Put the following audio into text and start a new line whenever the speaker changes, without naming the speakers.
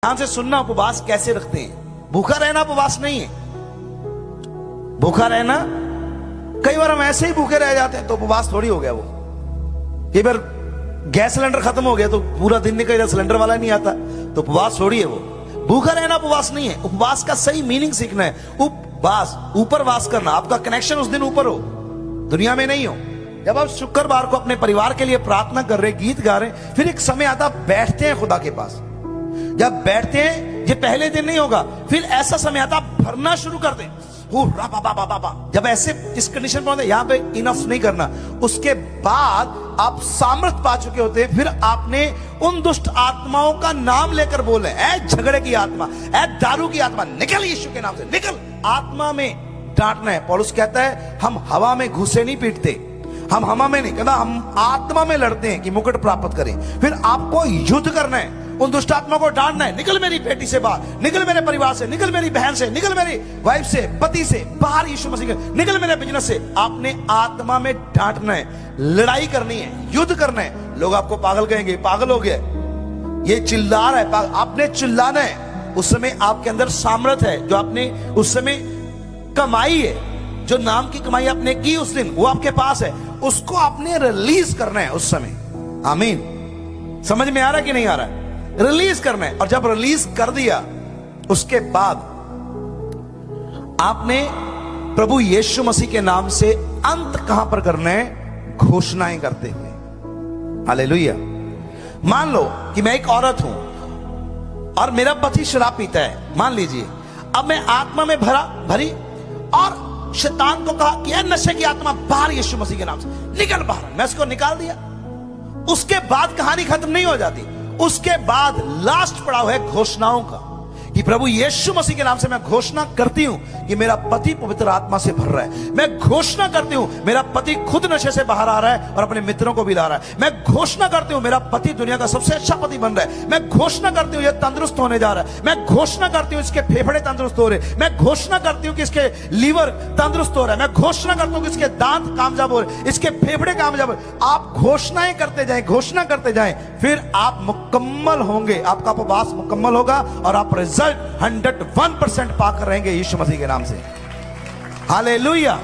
ध्यान से सुनना, उपवास कैसे रखते हैं। भूखा रहना उपवास नहीं है। भूखा रहना, कई बार हम ऐसे ही भूखे रह जाते हैं तो उपवास थोड़ी हो गया वो। कई बार गैस सिलेंडर खत्म हो गया तो पूरा दिन निकल जाए, सिलेंडर वाला नहीं आता, तो उपवास थोड़ी है वो। भूखा रहना उपवास नहीं है। उपवास का सही मीनिंग सीखना है। उपवास, ऊपर वास करना, आपका कनेक्शन उस दिन ऊपर हो, दुनिया में नहीं हो। जब आप शुक्रवार को अपने परिवार के लिए प्रार्थना कर रहे, गीत गा रहे, फिर एक समय आता बैठते हैं खुदा के पास। जब बैठते हैं, ये पहले दिन नहीं होगा, फिर ऐसा समय आता भरना शुरू कर दें। जब ऐसे इस कंडीशन पर होते हैं, यहां पे इनफ नहीं करना, उसके बाद आप सामर्थ पा चुके होते हैं। फिर आपने उन दुष्ट आत्माओं का नाम लेकर बोले, ऐ झगड़े की आत्मा, ऐ दारू की आत्मा, निकल यीशु के नाम से निकल। आत्मा में डांटना है। पौलुस कहता है हम हवा में घुसे नहीं पीटते, हम हवा में नहीं, कहता हम आत्मा में लड़ते हैं कि मुकुट प्राप्त करें। फिर आपको युद्ध करना है, उन दुष्ट आत्मा को डांटना है। निकल मेरी बेटी से बाहर, निकल मेरे परिवार से, निकल मेरी बहन से, निकल मेरी वाइफ से, पति से बाहर, यीशु मसीह के, निकल मेरे बिजनेस से। आपने आत्मा में डांटना है, लड़ाई करनी है, युद्ध करना है। लोग आपको पागल कहेंगे, पागल हो गया, ये चिल्ला रहा है। आपने चिल्लाना है। उस समय आपके अंदर सामर्थ है, जो आपने उस समय कमाई है, जो नाम की कमाई आपने की उस दिन, वो आपके पास है, उसको आपने रिलीज करना है उस समय। आमीन। समझ में आ रहा है कि नहीं आ रहा है? रिलीज करना है। और जब रिलीज कर दिया, उसके बाद आपने प्रभु यीशु मसीह के नाम से अंत कहां पर करना है? घोषणाएं करते हुए। हालेलुया। मान लो कि मैं एक औरत हूं और मेरा पति शराब पीता है, मान लीजिए। अब मैं आत्मा में भरी और शैतान को कहा कि नशे की आत्मा बाहर, यीशु मसीह के नाम से निकल बाहर। मैं उसको निकाल दिया। उसके बाद कहानी खत्म नहीं हो जाती। उसके बाद लास्ट पड़ाव है घोषणाओं का, कि प्रभु यीशु मसीह के नाम से मैं घोषणा करती हूं कि मेरा पति पवित्र आत्मा से भर रहा है। मैं घोषणा करती हूं मेरा पति खुद नशे से बाहर आ रहा है और अपने मित्रों को भी ला रहा है। मैं घोषणा करती हूं मेरा पति दुनिया का सबसे अच्छा पति बन रहा है। मैं घोषणा करती हूं यह तंदुरुस्त होने जा रहा है। मैं घोषणा करती हूं इसके फेफड़े तंदुरुस्त हो रहे। मैं घोषणा करती हूं कि इसके लीवर तंदुरुस्त हो रहा है। मैं घोषणा करती हूं कि इसके दांत कामयाब हो रहे, इसके फेफड़े कामयाब हो रहे। आप घोषणाएं करते जाएं, घोषणा करते जाएं, फिर आप मुकम्मल होंगे। आपका उपवास मुकम्मल होगा और आप रिजल्ट 101% पाकर रहेंगे यीशु मसीह के नाम से। हालेलुया।